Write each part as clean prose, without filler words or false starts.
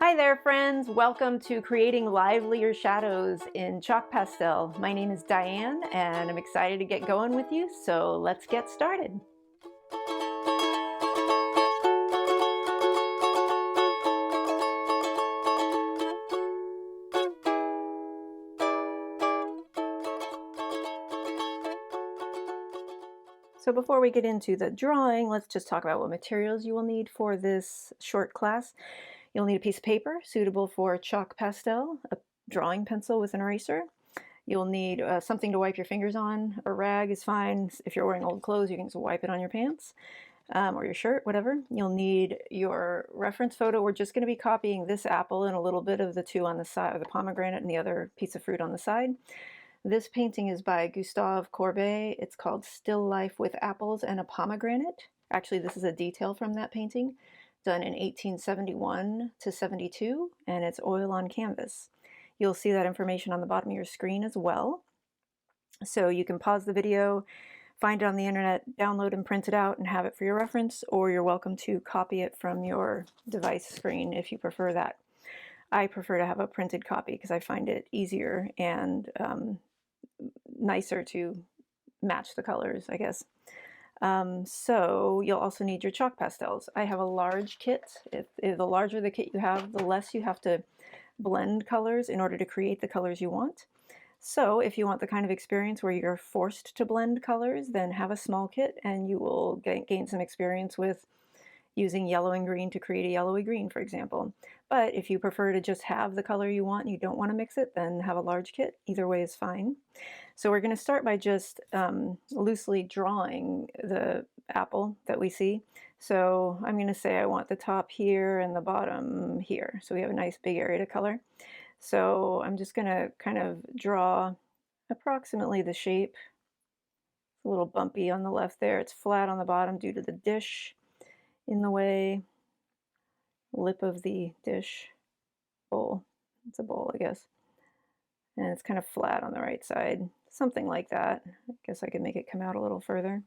Hi there, friends. Welcome to Creating Livelier Shadows in Chalk Pastel. My name is Diane, and I'm excited to get going with you, so let's get started. So before we get into the drawing, let's just talk about what materials you will need for this short class. You'll need a piece of paper suitable for chalk pastel, a drawing pencil with an eraser. You'll need something to wipe your fingers on. A rag is fine. If you're wearing old clothes, you can just wipe it on your pants or your shirt, whatever. You'll need your reference photo. We're just going to be copying this apple and a little bit of the two on the side, or the pomegranate and the other piece of fruit on the side. This painting is by Gustave Courbet. It's called Still Life with Apples and a Pomegranate. Actually, this is a detail from that painting, done in 1871 to 72, and it's oil on canvas. You'll see that information on the bottom of your screen as well. So you can pause the video, find it on the internet, download and print it out and have it for your reference, or you're welcome to copy it from your device screen if you prefer that. I prefer to have a printed copy because I find it easier and nicer to match the colors, I guess. So you'll also need your chalk pastels. I have a large kit. If the larger the kit you have, the less you have to blend colors in order to create the colors you want. So if you want the kind of experience where you're forced to blend colors, then have a small kit and you will gain some experience with using yellow and green to create a yellowy green, for example. But if you prefer to just have the color you want and you don't want to mix it, then have a large kit. Either way is fine. So we're going to start by just loosely drawing the apple that we see. So I'm going to say I want the top here and the bottom here. So we have a nice big area to color. So I'm just going to kind of draw approximately the shape. It's a little bumpy on the left there. It's flat on the bottom due to the dish in the way. Lip of the dish bowl. It's a bowl, I guess. And it's kind of flat on the right side. Something like that. I guess I could make it come out a little further.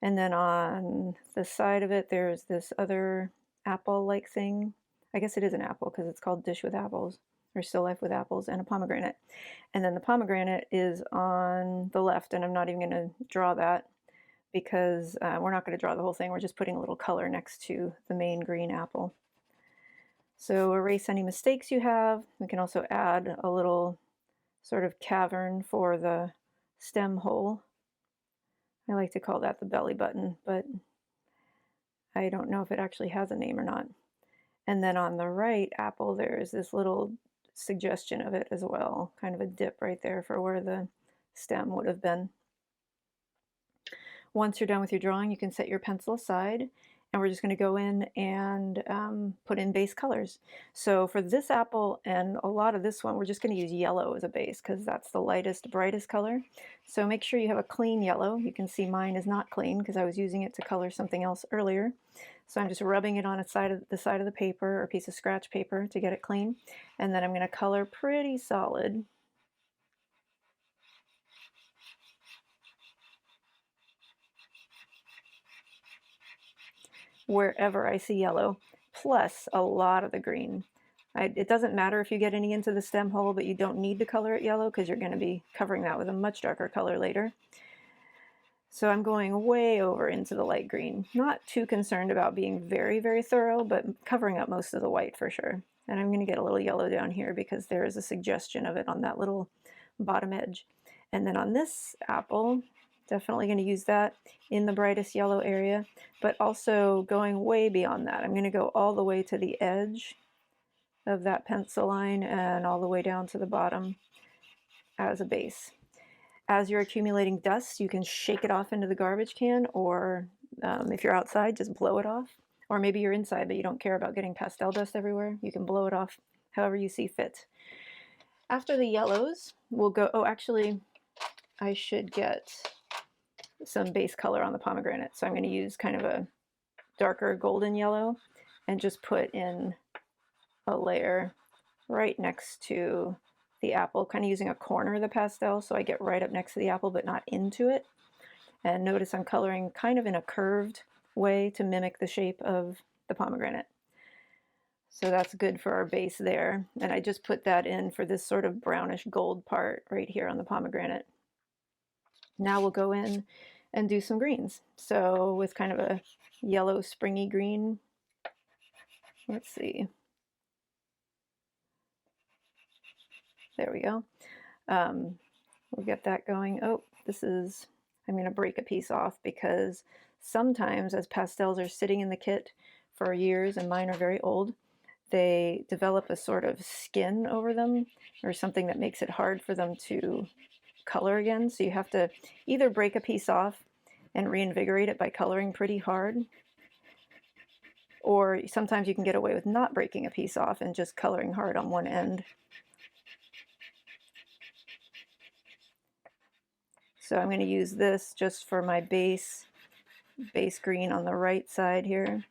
And then on the side of it, there's this other apple-like thing. I guess it is an apple because it's called Dish with Apples, or Still Life with Apples, and a pomegranate. And then the pomegranate is on the left, and I'm not even going to draw that because we're not going to draw the whole thing. We're just putting a little color next to the main green apple. So erase any mistakes you have. We can also add a little sort of cavern for the stem hole. I like to call that the belly button, but I don't know if it actually has a name or not. And then on the right apple, there's this little suggestion of it as well, kind of a dip right there for where the stem would have been. Once you're done with your drawing, you can set your pencil aside, and we're just going to go in and put in base colors. So for this apple and a lot of this one, we're just going to use yellow as a base because that's the lightest, brightest color. So make sure you have a clean yellow. You can see mine is not clean because I was using it to color something else earlier. So I'm just rubbing it on the side of the paper or piece of scratch paper to get it clean. And then I'm going to color pretty solid. Wherever I see yellow, plus a lot of the green. It doesn't matter if you get any into the stem hole, but you don't need to color it yellow because you're going to be covering that with a much darker color later. So I'm going way over into the light green. Not too concerned about being very, very thorough, but covering up most of the white for sure. And I'm going to get a little yellow down here because there is a suggestion of it on that little bottom edge. And then on this apple, definitely going to use that in the brightest yellow area, but also going way beyond that. I'm going to go all the way to the edge of that pencil line and all the way down to the bottom as a base. As you're accumulating dust, you can shake it off into the garbage can, or if you're outside, just blow it off. Or maybe you're inside, but you don't care about getting pastel dust everywhere. You can blow it off however you see fit. After the yellows, we'll go, oh, actually, I should get some base color on the pomegranate. So I'm going to use kind of a darker golden yellow and just put in a layer right next to the apple, kind of using a corner of the pastel so I get right up next to the apple but not into it. And notice I'm coloring kind of in a curved way to mimic the shape of the pomegranate. So that's good for our base there. And I just put that in for this sort of brownish gold part right here on the pomegranate. Now we'll go in and do some greens. So with kind of a yellow springy green, let's see, there we go. We'll get that going. Oh, I'm going to break a piece off because sometimes as pastels are sitting in the kit for years, and mine are very old, they develop a sort of skin over them or something that makes it hard for them to color again. So you have to either break a piece off and reinvigorate it by coloring pretty hard, or sometimes you can get away with not breaking a piece off and just coloring hard on one end. So I'm going to use this just for my base green on the right side here.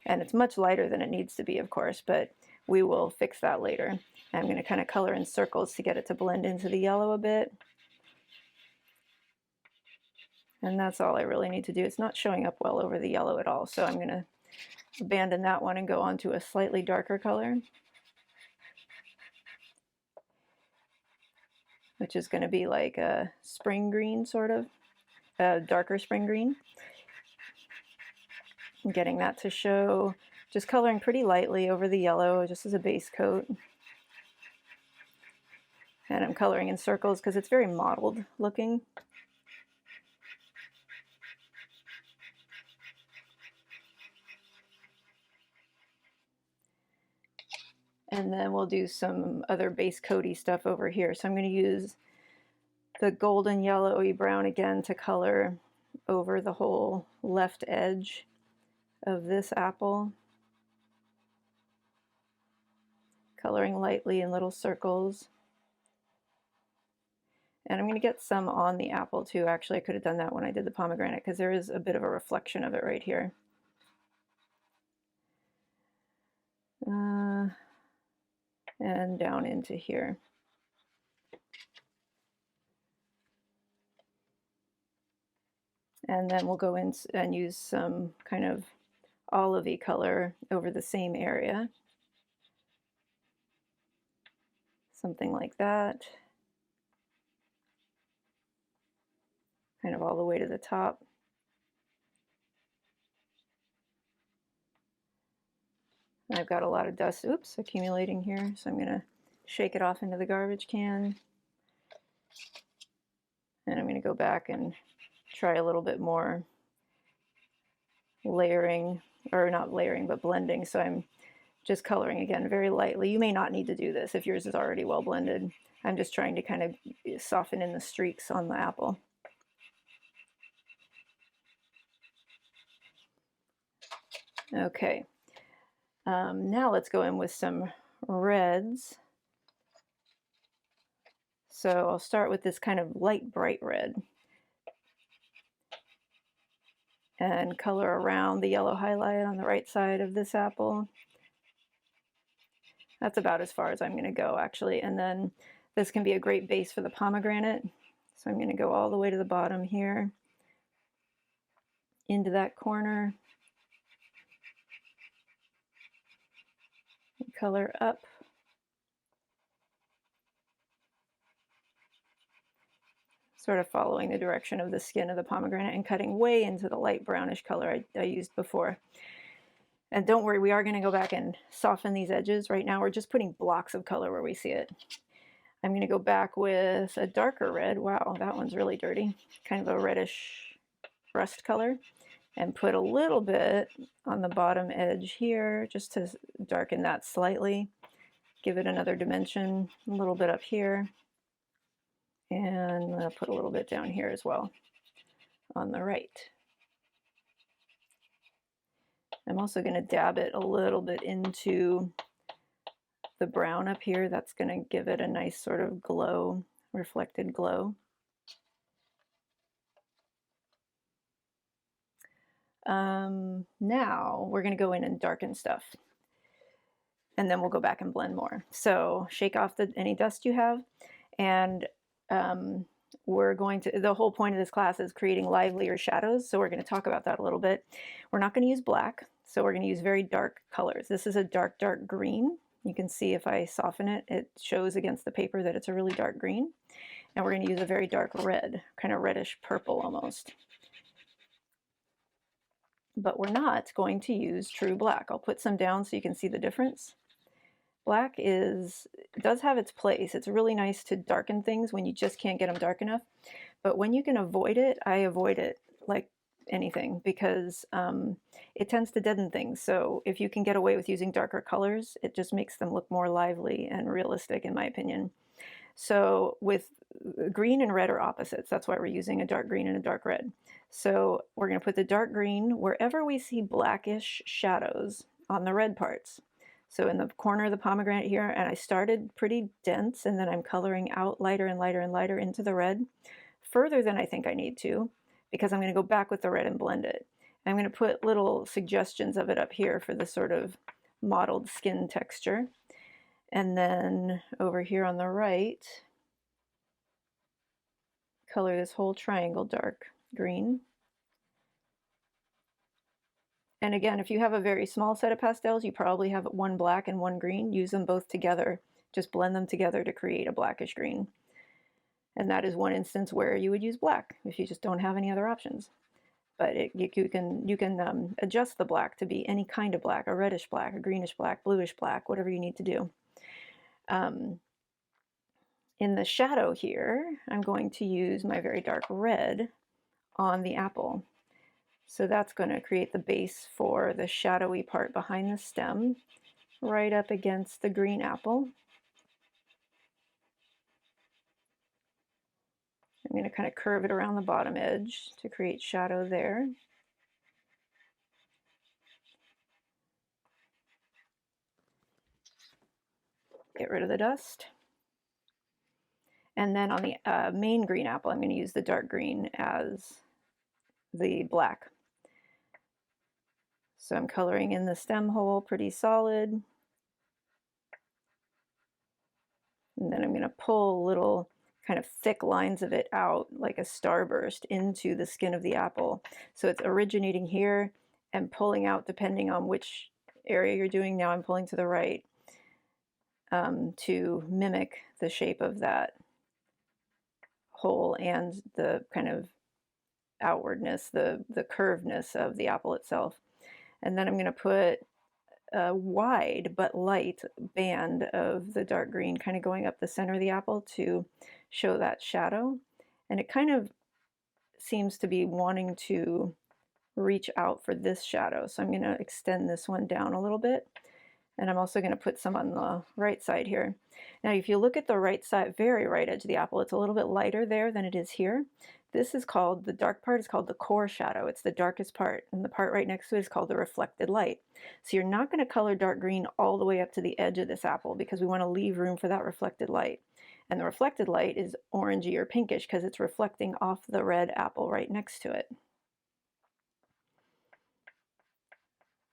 And it's much lighter than it needs to be, of course, but we will fix that later. I'm going to kind of color in circles to get it to blend into the yellow a bit. And that's all I really need to do. It's not showing up well over the yellow at all, so I'm going to abandon that one and go on to a slightly darker color, which is going to be like a spring green, sort of, a darker spring green. I'm getting that to show, just coloring pretty lightly over the yellow, just as a base coat. And I'm coloring in circles because it's very mottled looking. And then we'll do some other base coaty stuff over here. So I'm going to use the golden yellowy brown again to color over the whole left edge of this apple. Coloring lightly in little circles. And I'm going to get some on the apple too. Actually, I could have done that when I did the pomegranate because there is a bit of a reflection of it right here. And down into here. And then we'll go in and use some kind of olivey color over the same area. Something like that. Kind of all the way to the top. I've got a lot of dust, accumulating here, so I'm going to shake it off into the garbage can. And I'm going to go back and try a little bit more layering, or not layering, but blending. So I'm just coloring again very lightly. You may not need to do this if yours is already well blended. I'm just trying to kind of soften in the streaks on the apple. Okay. Now let's go in with some reds. So I'll start with this kind of light bright red and color around the yellow highlight on the right side of this apple. That's about as far as I'm going to go, actually. And then this can be a great base for the pomegranate. So I'm going to go all the way to the bottom here, into that corner, color up. Sort of following the direction of the skin of the pomegranate and cutting way into the light brownish color I used before. And don't worry, we are going to go back and soften these edges. Right now we're just putting blocks of color where we see it. I'm going to go back with a darker red. Wow, that one's really dirty. Kind of a reddish rust color. And put a little bit on the bottom edge here just to darken that slightly. Give it another dimension. A little bit up here. And I'll put a little bit down here as well on the right. I'm also going to dab it a little bit into the brown up here. That's going to give it a nice sort of glow, reflected glow. Now we're going to go in and darken stuff. And then we'll go back and blend more. So shake off any dust you have. And we're going to, the whole point of this class is creating livelier shadows, so we're going to talk about that a little bit. We're not going to use black, so we're going to use very dark colors. This is a dark, dark green. You can see if I soften it, it shows against the paper that it's a really dark green. And we're going to use a very dark red, kind of reddish purple almost. But we're not going to use true black. I'll put some down so you can see the difference. Black does have its place. It's really nice to darken things when you just can't get them dark enough. But when you can avoid it, I avoid it like anything, because it tends to deaden things. So if you can get away with using darker colors, it just makes them look more lively and realistic, in my opinion. So with green and red are opposites. That's why we're using a dark green and a dark red. So we're going to put the dark green wherever we see blackish shadows on the red parts. So in the corner of the pomegranate here, and I started pretty dense, and then I'm coloring out lighter and lighter and lighter into the red, further than I think I need to, because I'm going to go back with the red and blend it. I'm going to put little suggestions of it up here for this sort of mottled skin texture. And then over here on the right, color this whole triangle dark green. And again, if you have a very small set of pastels, you probably have one black and one green. Use them both together. Just blend them together to create a blackish green. And that is one instance where you would use black if you just don't have any other options. But you can adjust the black to be any kind of black, a reddish black, a greenish black, bluish black, whatever you need to do. In the shadow here, I'm going to use my very dark red on the apple. So that's going to create the base for the shadowy part behind the stem, right up against the green apple. I'm going to kind of curve it around the bottom edge to create shadow there. Get rid of the dust. And then on the main green apple, I'm going to use the dark green as the black. So I'm coloring in the stem hole pretty solid. And then I'm going to pull little kind of thick lines of it out like a starburst into the skin of the apple. So it's originating here and pulling out depending on which area you're doing. Now I'm pulling to the right to mimic the shape of that hole and the kind of outwardness, the curvedness of the apple itself. And then I'm going to put a wide but light band of the dark green kind of going up the center of the apple to show that shadow. And it kind of seems to be wanting to reach out for this shadow. So I'm going to extend this one down a little bit. And I'm also going to put some on the right side here. Now, if you look at the right side, very right edge of the apple, it's a little bit lighter there than it is here. This is called, the dark part is called the core shadow. It's the darkest part. And the part right next to it is called the reflected light. So you're not going to color dark green all the way up to the edge of this apple because we want to leave room for that reflected light. And the reflected light is orangey or pinkish because it's reflecting off the red apple right next to it.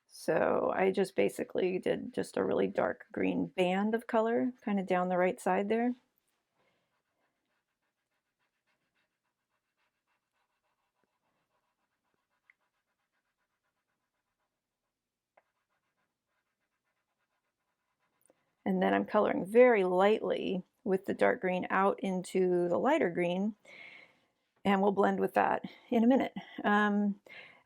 So I just basically did just a really dark green band of color kind of down the right side there. And then I'm coloring very lightly with the dark green out into the lighter green, and we'll blend with that in a minute.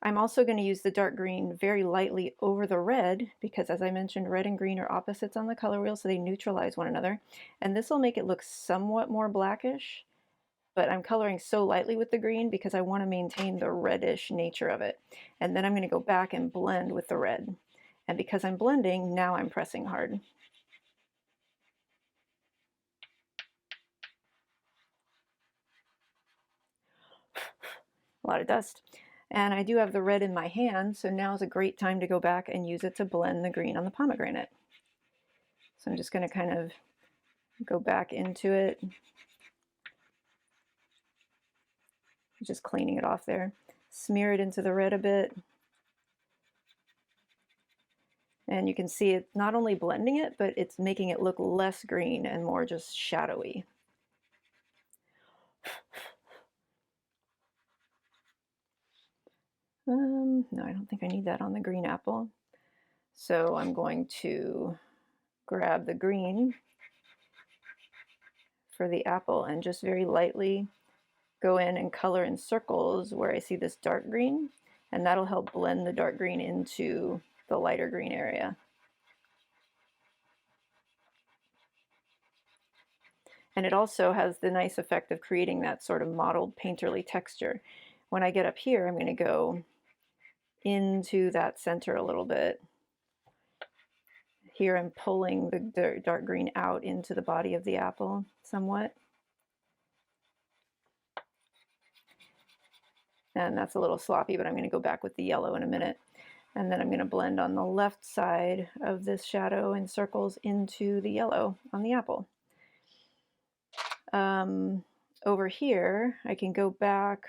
I'm also going to use the dark green very lightly over the red because, as I mentioned, red and green are opposites on the color wheel, so they neutralize one another. And this will make it look somewhat more blackish, but I'm coloring so lightly with the green because I want to maintain the reddish nature of it. And then I'm going to go back and blend with the red. And because I'm blending, now I'm pressing hard. A lot of dust. And I do have the red in my hand, so now is a great time to go back and use it to blend the green on the pomegranate. So I'm just going to kind of go back into it, just cleaning it off there. Smear it into the red a bit. And you can see it not only blending it, but it's making it look less green and more just shadowy. No, I don't think I need that on the green apple. So I'm going to grab the green for the apple and just very lightly go in and color in circles where I see this dark green, and that'll help blend the dark green into the lighter green area. And it also has the nice effect of creating that sort of mottled painterly texture. When I get up here, I'm going to go into that center a little bit. Here I'm pulling the dark green out into the body of the apple somewhat. And that's a little sloppy, but I'm going to go back with the yellow in a minute. And then I'm going to blend on the left side of this shadow in circles into the yellow on the apple. Over here, I can go back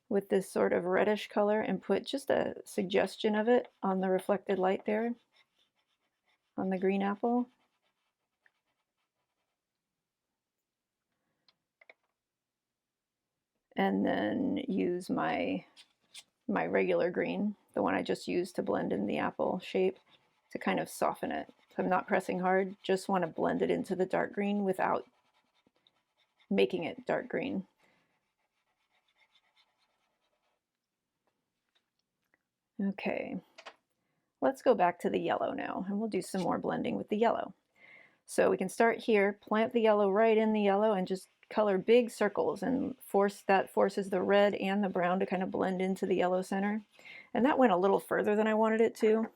with this sort of reddish color and put just a suggestion of it on the reflected light there on the green apple. And then use my regular green, the one I just used to blend in the apple shape, to kind of soften it. So I'm not pressing hard, just want to blend it into the dark green without making it dark green. Okay, let's go back to the yellow now, and we'll do some more blending with the yellow. So we can start here, plant the yellow right in the yellow, and just color big circles, and forces the red and the brown to kind of blend into the yellow center. And that went a little further than I wanted it to.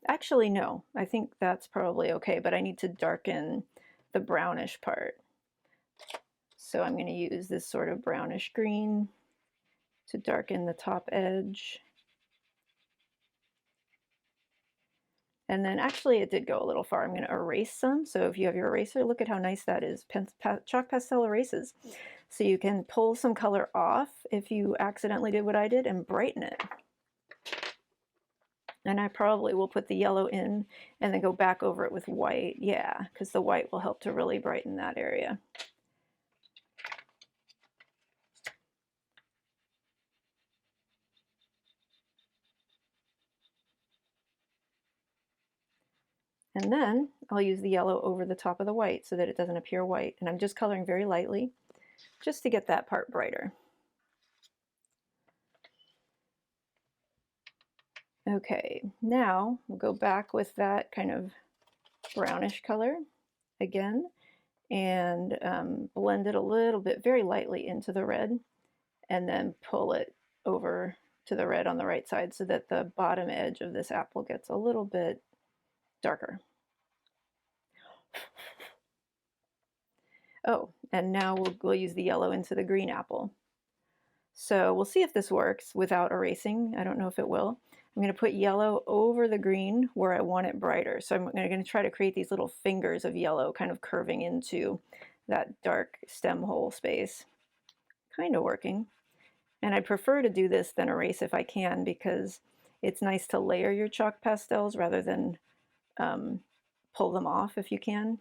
Actually, no, I think that's probably okay, but I need to darken the brownish part. So I'm going to use this sort of brownish green to darken the top edge. And then actually it did go a little far. I'm going to erase some. So if you have your eraser, look at how nice that is. Chalk pastel erases. So you can pull some color off if you accidentally did what I did and brighten it. And I probably will put the yellow in and then go back over it with white. Yeah, because the white will help to really brighten that area. And then I'll use the yellow over the top of the white so that it doesn't appear white. And I'm just coloring very lightly just to get that part brighter. Okay, now we'll go back with that kind of brownish color again and blend it a little bit very lightly into the red, and then pull it over to the red on the right side so that the bottom edge of this apple gets a little bit darker. Oh, and now we'll use the yellow into the green apple. So we'll see if this works without erasing. I don't know if it will. I'm going to put yellow over the green where I want it brighter. So I'm going to try to create these little fingers of yellow kind of curving into that dark stem hole space. Kind of working. And I prefer to do this than erase if I can, because it's nice to layer your chalk pastels rather than pull them off if you can.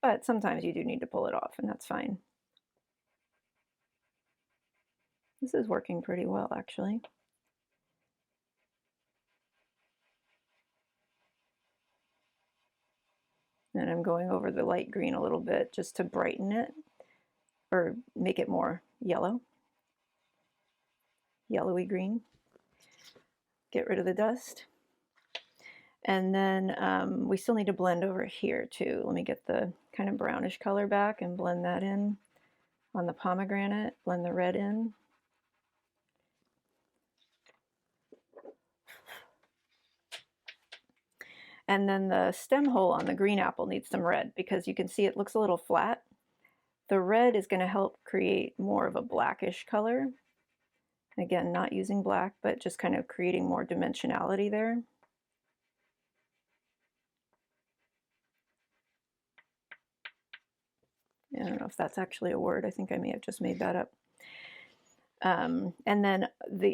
But sometimes you do need to pull it off, and that's fine. This is working pretty well, actually. And I'm going over the light green a little bit just to brighten it or make it more yellow, yellowy green. Get rid of the dust. And then we still need to blend over here too. Let me get the kind of brownish color back and blend that in on the pomegranate, blend the red in. And then the stem hole on the green apple needs some red because you can see it looks a little flat. The red is going to help create more of a blackish color. Again, not using black, but just kind of creating more dimensionality there. I don't know if that's actually a word. I think I may have just made that up. And then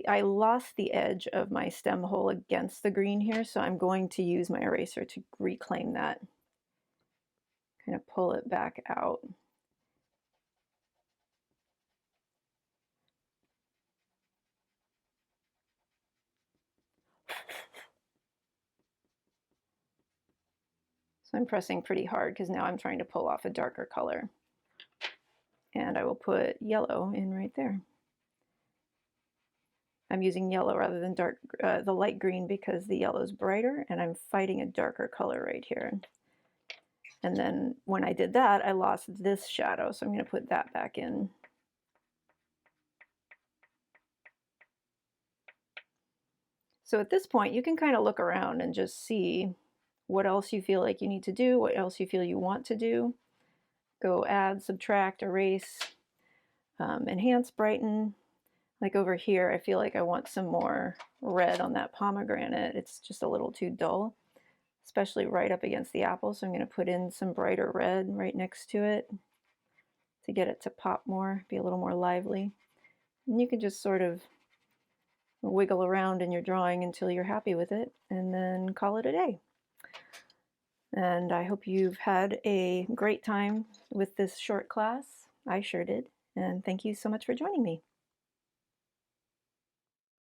I lost the edge of my stem hole against the green here, so I'm going to use my eraser to reclaim that. kind of pull it back out. So I'm pressing pretty hard because now I'm trying to pull off a darker color. And I will put yellow in right there. I'm using yellow rather than the light green because the yellow is brighter, and I'm fighting a darker color right here. And then when I did that, I lost this shadow, so I'm going to put that back in. So at this point, you can kind of look around and just see what else you feel like you need to do, what else you feel you want to do. Go add, subtract, erase, enhance, brighten. Like over here, I feel like I want some more red on that pomegranate. It's just a little too dull, especially right up against the apple. So I'm going to put in some brighter red right next to it to get it to pop more, be a little more lively. And you can just sort of wiggle around in your drawing until you're happy with it, and then call it a day. And I hope you've had a great time with this short class. I sure did. And thank you so much for joining me.